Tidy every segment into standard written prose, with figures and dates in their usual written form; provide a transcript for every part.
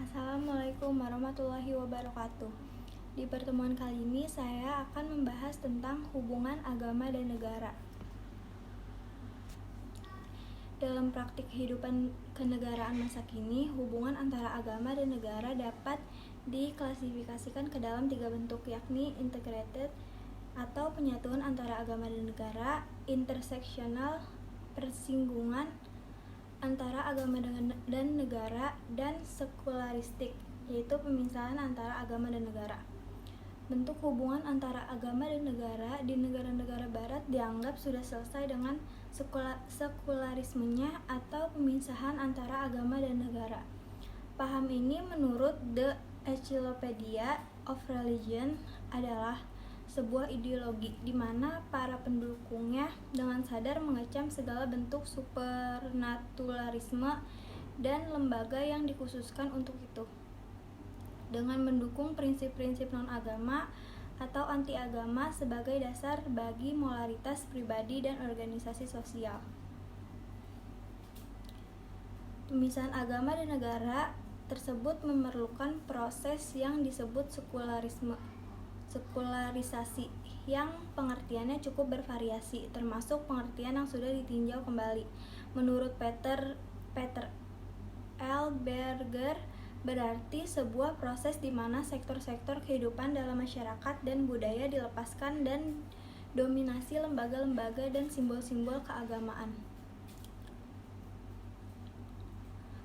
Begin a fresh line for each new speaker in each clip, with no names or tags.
Assalamualaikum warahmatullahi wabarakatuh. Di pertemuan kali ini saya akan membahas tentang hubungan agama dan negara. Dalam praktik kehidupan kenegaraan masa kini, hubungan antara agama dan negara dapat diklasifikasikan ke dalam 3 bentuk, yakni integrated atau penyatuan antara agama dan negara, interseksional, persinggungan antara agama dan negara, dan sekularistik, yaitu pemisahan antara agama dan negara. Bentuk hubungan antara agama dan negara di negara-negara barat dianggap sudah selesai dengan sekularismenya atau pemisahan antara agama dan negara. Paham ini menurut The Encyclopedia of Religion adalah sebuah ideologi di mana para pendukungnya dengan sadar mengecam segala bentuk supernaturalisme dan lembaga yang dikhususkan untuk itu, dengan mendukung prinsip-prinsip non-agama atau anti-agama sebagai dasar bagi moralitas pribadi dan organisasi sosial. Pemisahan agama dan negara tersebut memerlukan proses yang disebut sekularisasi, yang pengertiannya cukup bervariasi, termasuk pengertian yang sudah ditinjau kembali. Menurut Peter L. Berger, berarti sebuah proses di mana sektor-sektor kehidupan dalam masyarakat dan budaya dilepaskan dan dominasi lembaga-lembaga dan simbol-simbol keagamaan.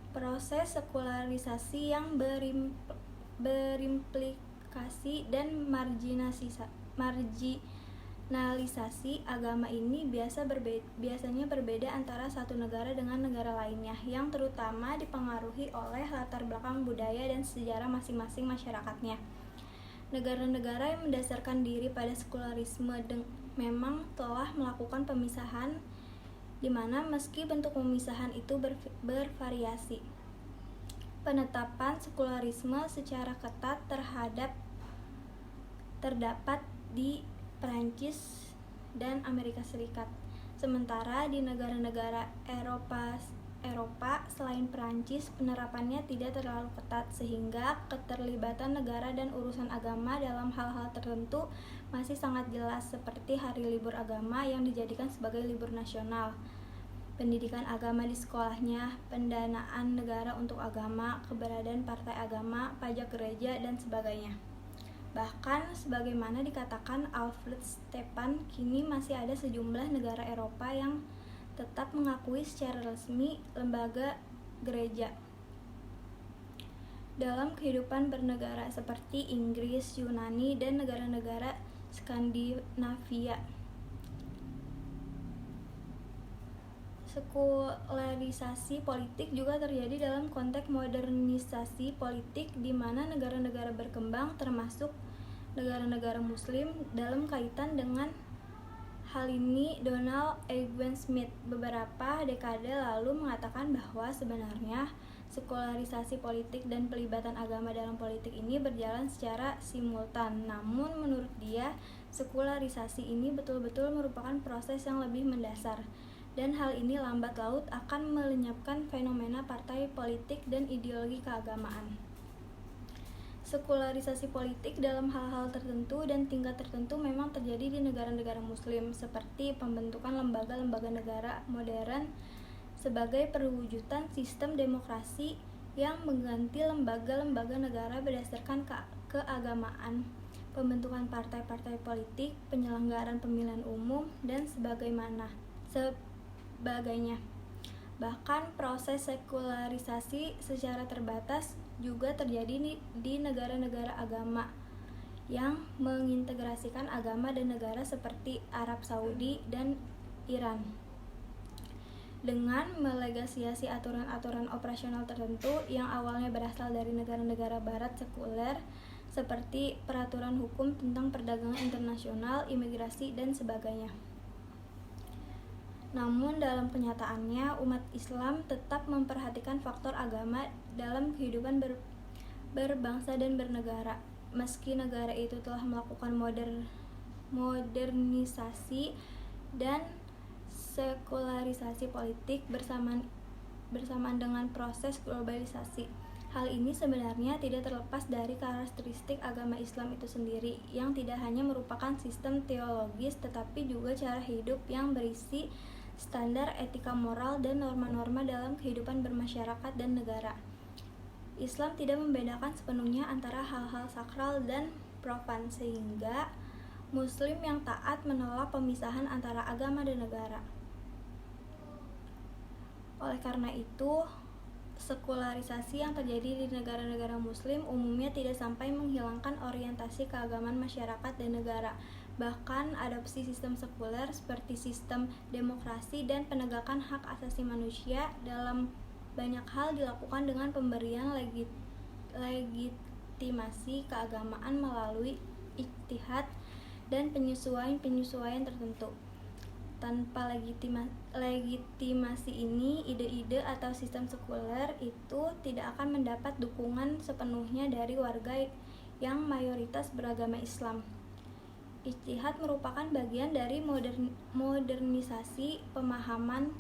Proses sekularisasi yang berimplikasi dan marginalisasi agama ini biasanya berbeda antara satu negara dengan negara lainnya, yang terutama dipengaruhi oleh latar belakang budaya dan sejarah masing-masing masyarakatnya. Negara-negara yang mendasarkan diri pada sekularisme memang telah melakukan pemisahan, di mana meski bentuk pemisahan itu bervariasi. Penetapan sekularisme secara ketat terdapat di Perancis dan Amerika Serikat. Sementara di negara-negara Eropa selain Perancis, penerapannya tidak terlalu ketat, sehingga keterlibatan negara dan urusan agama dalam hal-hal tertentu masih sangat jelas, seperti hari libur agama yang dijadikan sebagai libur nasional, pendidikan agama di sekolahnya, pendanaan negara untuk agama, keberadaan partai agama, pajak gereja, dan sebagainya. Bahkan, sebagaimana dikatakan Alfred Stepan, kini masih ada sejumlah negara Eropa yang tetap mengakui secara resmi lembaga gereja dalam kehidupan bernegara, seperti Inggris, Yunani, dan negara-negara Skandinavia. Sekularisasi politik juga terjadi dalam konteks modernisasi politik, di mana negara-negara berkembang, termasuk negara-negara muslim, dalam kaitan dengan hal ini. Donald Eugene Smith beberapa dekade lalu mengatakan bahwa sebenarnya sekularisasi politik dan pelibatan agama dalam politik ini berjalan secara simultan. Namun menurut dia, sekularisasi ini betul-betul merupakan proses yang lebih mendasar, dan hal ini lambat laun akan melenyapkan fenomena partai politik dan ideologi keagamaan. Sekularisasi politik dalam hal-hal tertentu dan tingkat tertentu memang terjadi di negara-negara muslim, seperti pembentukan lembaga-lembaga negara modern sebagai perwujudan sistem demokrasi yang mengganti lembaga-lembaga negara berdasarkan keagamaan, pembentukan partai-partai politik, penyelenggaraan pemilihan umum, dan sebagainya. Bahkan proses sekularisasi secara terbatas juga terjadi di negara-negara agama yang mengintegrasikan agama dan negara, seperti Arab Saudi dan Iran, dengan melegalisasi aturan-aturan operasional tertentu yang awalnya berasal dari negara-negara barat sekuler, seperti peraturan hukum tentang perdagangan internasional, imigrasi, dan sebagainya. Namun dalam kenyataannya, umat Islam tetap memperhatikan faktor agama dalam kehidupan berbangsa dan bernegara. Meski negara itu telah melakukan modernisasi dan sekularisasi politik bersamaan dengan proses globalisasi, Hal ini sebenarnya tidak terlepas dari karakteristik agama Islam itu sendiri, yang tidak hanya merupakan sistem teologis tetapi juga cara hidup yang berisi standar etika moral dan norma-norma dalam kehidupan bermasyarakat dan negara. Islam tidak membedakan sepenuhnya antara hal-hal sakral dan profan, sehingga Muslim yang taat menolak pemisahan antara agama dan negara. Oleh karena itu, sekularisasi yang terjadi di negara-negara Muslim umumnya tidak sampai menghilangkan orientasi keagamaan masyarakat dan negara. Bahkan adopsi sistem sekuler seperti sistem demokrasi dan penegakan hak asasi manusia dalam banyak hal dilakukan dengan pemberian legitimasi keagamaan melalui ijtihad dan penyesuaian tertentu. Tanpa legitimasi ini, ide-ide atau sistem sekuler itu tidak akan mendapat dukungan sepenuhnya dari warga yang mayoritas beragama Islam. Ijtihad merupakan bagian dari modernisasi pemahaman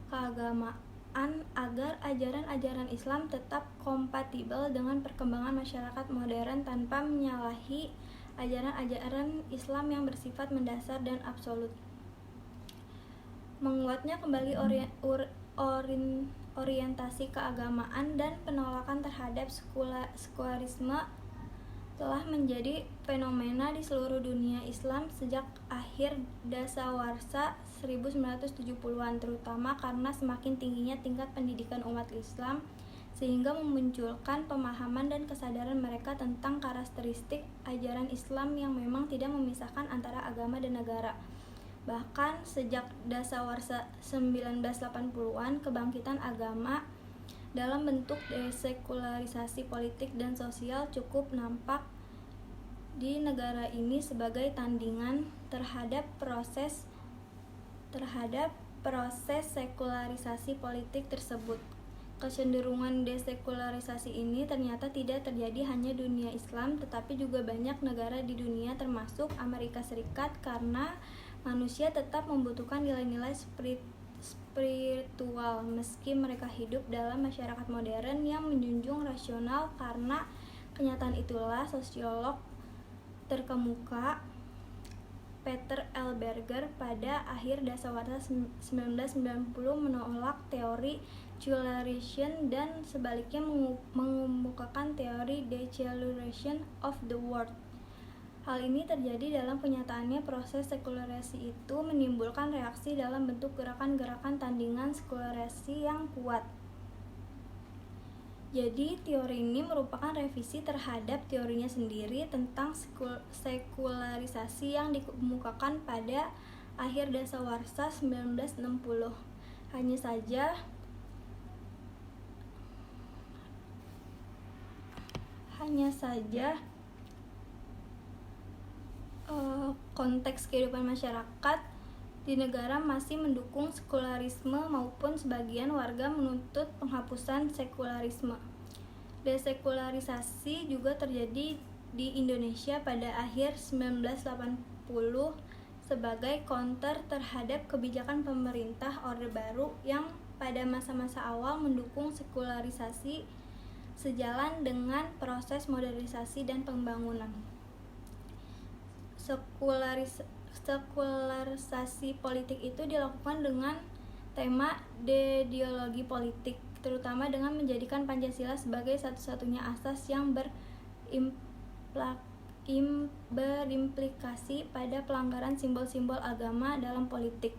keagamaan agar ajaran-ajaran Islam tetap kompatibel dengan perkembangan masyarakat modern tanpa menyalahi ajaran-ajaran Islam yang bersifat mendasar dan absolut. Menguatnya kembali orientasi keagamaan dan penolakan terhadap sekularisme telah menjadi fenomena di seluruh dunia Islam sejak akhir dasawarsa 1970-an, terutama karena semakin tingginya tingkat pendidikan umat Islam sehingga memunculkan pemahaman dan kesadaran mereka tentang karakteristik ajaran Islam yang memang tidak memisahkan antara agama dan negara. Bahkan sejak dasawarsa 1980-an, kebangkitan agama dalam bentuk desekularisasi politik dan sosial cukup nampak di negara ini sebagai tandingan terhadap proses sekularisasi politik tersebut. Kecenderungan desekularisasi ini ternyata tidak terjadi hanya dunia Islam, tetapi juga banyak negara di dunia termasuk Amerika Serikat, karena manusia tetap membutuhkan nilai-nilai spiritual meski mereka hidup dalam masyarakat modern yang menjunjung rasional. Karena kenyataan itulah sosiolog terkemuka Peter L. Berger pada akhir dasawarsa 1990 menolak teori celeration dan sebaliknya mengemukakan teori deceleration of the world. Hal ini terjadi dalam kenyataannya proses sekularisasi itu menimbulkan reaksi dalam bentuk gerakan-gerakan tandingan sekularisasi yang kuat. Jadi teori ini merupakan revisi terhadap teorinya sendiri tentang sekularisasi yang dikemukakan pada akhir dasawarsa 1960. Hanya saja konteks kehidupan masyarakat di negara masih mendukung sekularisme maupun sebagian warga menuntut penghapusan sekularisme. Desekularisasi juga terjadi di Indonesia pada akhir 1980 sebagai counter terhadap kebijakan pemerintah Orde Baru yang pada masa-masa awal mendukung sekularisasi sejalan dengan proses modernisasi dan pembangunan. Sekularisasi politik itu dilakukan dengan tema ideologi politik, terutama dengan menjadikan Pancasila sebagai satu-satunya asas yang berimplikasi pada pelanggaran simbol-simbol agama dalam politik.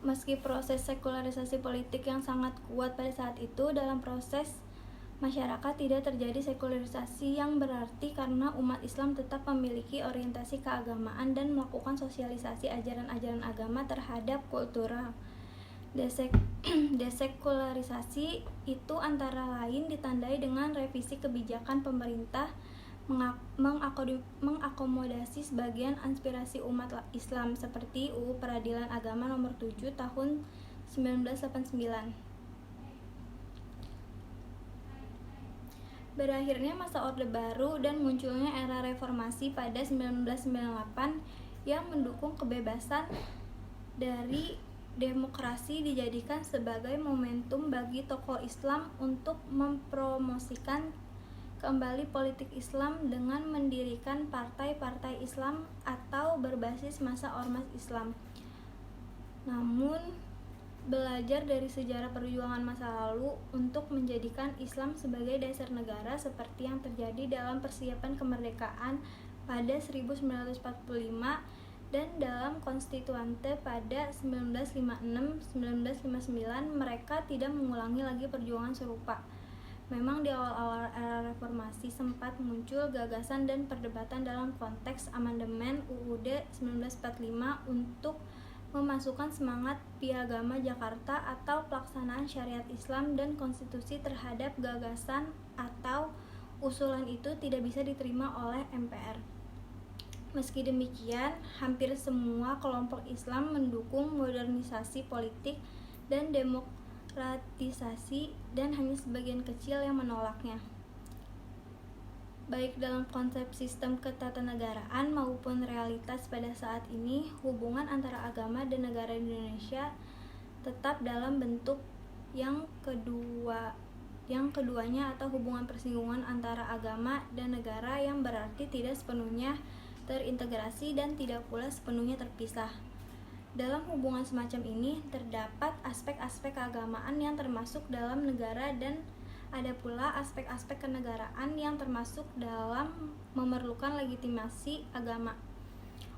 Meski proses sekularisasi politik yang sangat kuat pada saat itu, dalam proses masyarakat tidak terjadi sekularisasi yang berarti karena umat Islam tetap memiliki orientasi keagamaan dan melakukan sosialisasi ajaran-ajaran agama terhadap kultural. Desekularisasi itu antara lain ditandai dengan revisi kebijakan pemerintah mengakomodasi sebagian aspirasi umat Islam seperti UU Peradilan Agama Nomor 7 Tahun 1989. Berakhirnya masa Orde Baru dan munculnya era reformasi pada 1998 yang mendukung kebebasan dari demokrasi dijadikan sebagai momentum bagi tokoh Islam untuk mempromosikan kembali politik Islam dengan mendirikan partai-partai Islam atau berbasis massa ormas Islam. Namun, belajar dari sejarah perjuangan masa lalu untuk menjadikan Islam sebagai dasar negara seperti yang terjadi dalam persiapan kemerdekaan pada 1945 dan dalam konstituante pada 1956-1959, mereka tidak mengulangi lagi perjuangan serupa. Memang di awal-awal era reformasi sempat muncul gagasan dan perdebatan dalam konteks amandemen UUD 1945 untuk memasukkan semangat Piagama Jakarta atau pelaksanaan syariat Islam dan konstitusi terhadap gagasan atau usulan itu tidak bisa diterima oleh MPR. Meski demikian, hampir semua kelompok Islam mendukung modernisasi politik dan demokratisasi dan hanya sebagian kecil yang menolaknya. Baik dalam konsep sistem ketatanegaraan maupun realitas pada saat ini, hubungan antara agama dan negara di Indonesia tetap dalam bentuk yang keduanya atau hubungan persinggungan antara agama dan negara yang berarti tidak sepenuhnya terintegrasi dan tidak pula sepenuhnya terpisah. Dalam hubungan semacam ini terdapat aspek-aspek keagamaan yang termasuk dalam negara dan ada pula aspek-aspek kenegaraan yang termasuk dalam memerlukan legitimasi agama.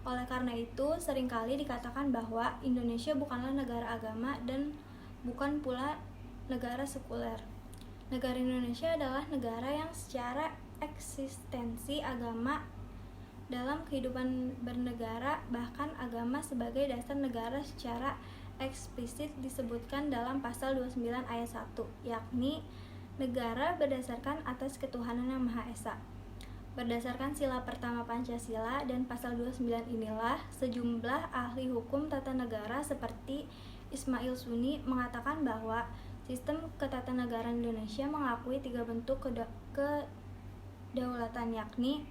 Oleh karena itu, seringkali dikatakan bahwa Indonesia bukanlah negara agama dan bukan pula negara sekuler. Negara Indonesia adalah negara yang secara eksistensi agama dalam kehidupan bernegara, bahkan agama sebagai dasar negara secara eksplisit disebutkan dalam pasal 29 ayat 1, yakni negara berdasarkan atas ketuhanan yang Maha Esa. Berdasarkan sila pertama Pancasila dan pasal 29 inilah, sejumlah ahli hukum tata negara seperti Ismail Suni mengatakan bahwa sistem ketatanegaraan Indonesia mengakui 3 bentuk kedaulatan, yakni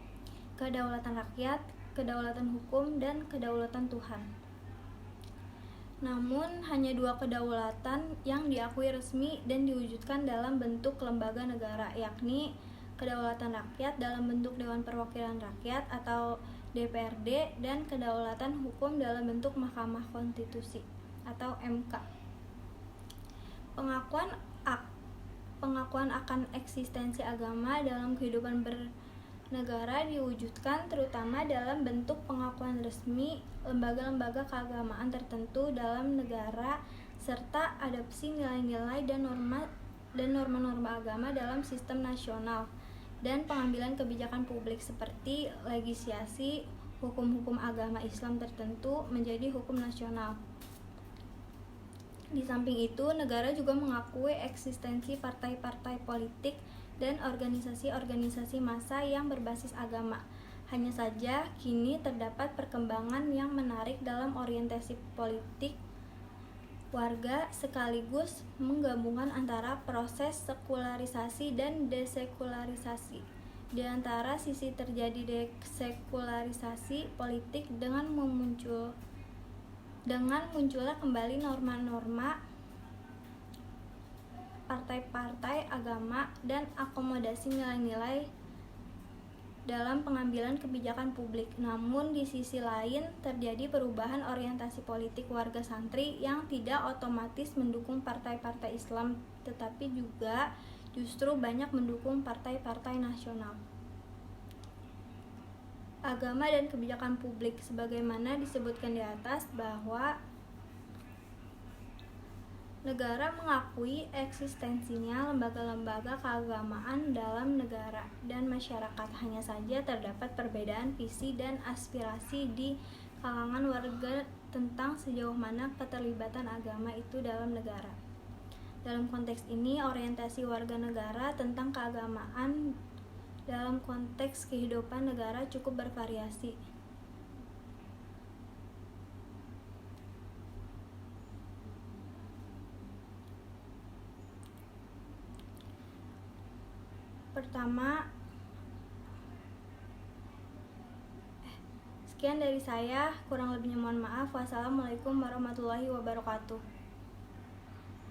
kedaulatan rakyat, kedaulatan hukum, dan kedaulatan Tuhan. Namun, hanya 2 kedaulatan yang diakui resmi dan diwujudkan dalam bentuk lembaga negara, yakni kedaulatan rakyat dalam bentuk Dewan Perwakilan Rakyat atau DPRD dan kedaulatan hukum dalam bentuk Mahkamah Konstitusi atau MK. Pengakuan akan eksistensi agama dalam kehidupan bernegara diwujudkan terutama dalam bentuk pengakuan resmi lembaga-lembaga keagamaan tertentu dalam negara serta adopsi nilai-nilai dan norma-norma agama dalam sistem nasional dan pengambilan kebijakan publik seperti legislasi hukum-hukum agama Islam tertentu menjadi hukum nasional. Di samping itu, negara juga mengakui eksistensi partai-partai politik dan organisasi-organisasi massa yang berbasis agama. Hanya saja, kini terdapat perkembangan yang menarik dalam orientasi politik warga sekaligus menggabungkan antara proses sekularisasi dan desekularisasi. Di antara sisi terjadi desekularisasi politik dengan munculnya kembali norma-norma partai-partai agama dan akomodasi nilai-nilai dalam pengambilan kebijakan publik. Namun di sisi lain terjadi perubahan orientasi politik warga santri yang tidak otomatis mendukung partai-partai Islam tetapi juga justru banyak mendukung partai-partai nasional. Agama dan kebijakan publik sebagaimana disebutkan di atas bahwa negara mengakui eksistensinya lembaga-lembaga keagamaan dalam negara dan masyarakat. Hanya saja terdapat perbedaan visi dan aspirasi di kalangan warga tentang sejauh mana keterlibatan agama itu dalam negara. Dalam konteks ini, orientasi warga negara tentang keagamaan dalam konteks kehidupan negara cukup bervariasi. Pertama, Sekian dari saya, kurang lebihnya mohon maaf. Wassalamualaikum warahmatullahi wabarakatuh.